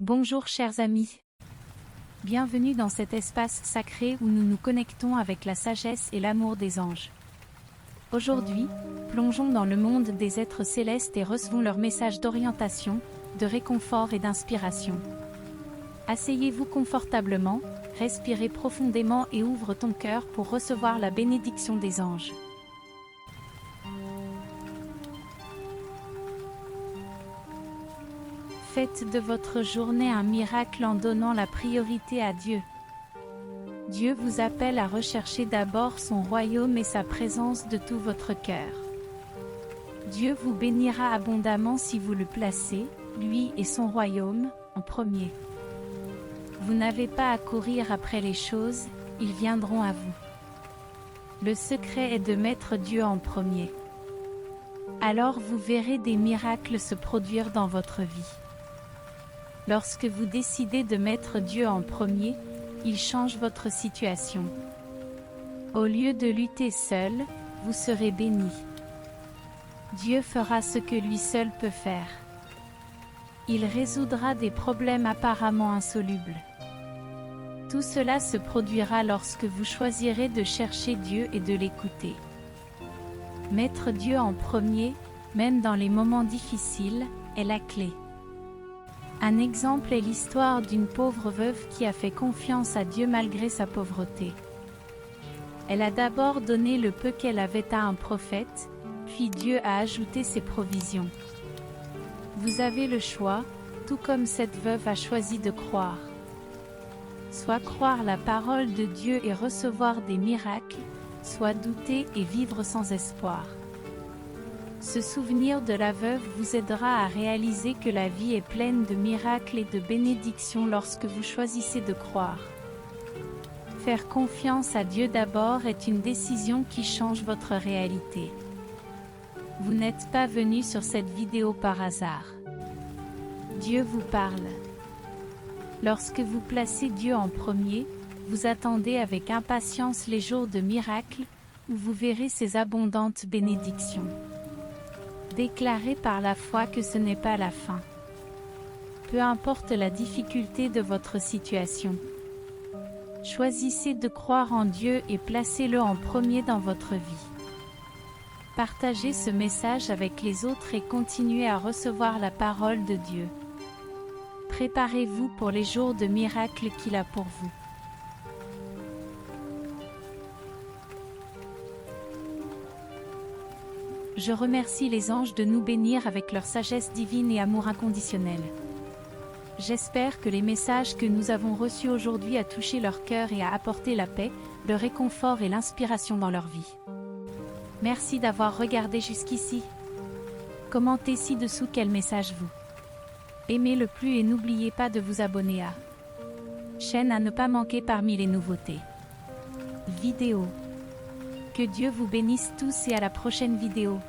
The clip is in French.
Bonjour chers amis. Bienvenue dans cet espace sacré où nous nous connectons avec la sagesse et l'amour des anges. Aujourd'hui, plongeons dans le monde des êtres célestes et recevons leur message d'orientation, de réconfort et d'inspiration. Asseyez-vous confortablement, respirez profondément et ouvre ton cœur pour recevoir la bénédiction des anges. Faites de votre journée un miracle en donnant la priorité à Dieu. Dieu vous appelle à rechercher d'abord son royaume et sa présence de tout votre cœur. Dieu vous bénira abondamment si vous le placez, lui et son royaume, en premier. Vous n'avez pas à courir après les choses, ils viendront à vous. Le secret est de mettre Dieu en premier. Alors vous verrez des miracles se produire dans votre vie. Lorsque vous décidez de mettre Dieu en premier, il change votre situation. Au lieu de lutter seul, vous serez béni. Dieu fera ce que lui seul peut faire. Il résoudra des problèmes apparemment insolubles. Tout cela se produira lorsque vous choisirez de chercher Dieu et de l'écouter. Mettre Dieu en premier, même dans les moments difficiles, est la clé. Un exemple est l'histoire d'une pauvre veuve qui a fait confiance à Dieu malgré sa pauvreté. Elle a d'abord donné le peu qu'elle avait à un prophète, puis Dieu a ajouté ses provisions. Vous avez le choix, tout comme cette veuve a choisi de croire. Soit croire la parole de Dieu et recevoir des miracles, soit douter et vivre sans espoir. Ce souvenir de la veuve vous aidera à réaliser que la vie est pleine de miracles et de bénédictions lorsque vous choisissez de croire. Faire confiance à Dieu d'abord est une décision qui change votre réalité. Vous n'êtes pas venu sur cette vidéo par hasard. Dieu vous parle. Lorsque vous placez Dieu en premier, vous attendez avec impatience les jours de miracles, où vous verrez ses abondantes bénédictions. Déclarez par la foi que ce n'est pas la fin. Peu importe la difficulté de votre situation. Choisissez de croire en Dieu et placez-le en premier dans votre vie. Partagez ce message avec les autres et continuez à recevoir la parole de Dieu. Préparez-vous pour les jours de miracles qu'il a pour vous. Je remercie les anges de nous bénir avec leur sagesse divine et amour inconditionnel. J'espère que les messages que nous avons reçus aujourd'hui a touché leur cœur et a apporté la paix, le réconfort et l'inspiration dans leur vie. Merci d'avoir regardé jusqu'ici. Commentez ci-dessous quel message vous aimez le plus et n'oubliez pas de vous abonner à chaîne à ne pas manquer parmi les nouveautés. Vidéo. Que Dieu vous bénisse tous et à la prochaine vidéo.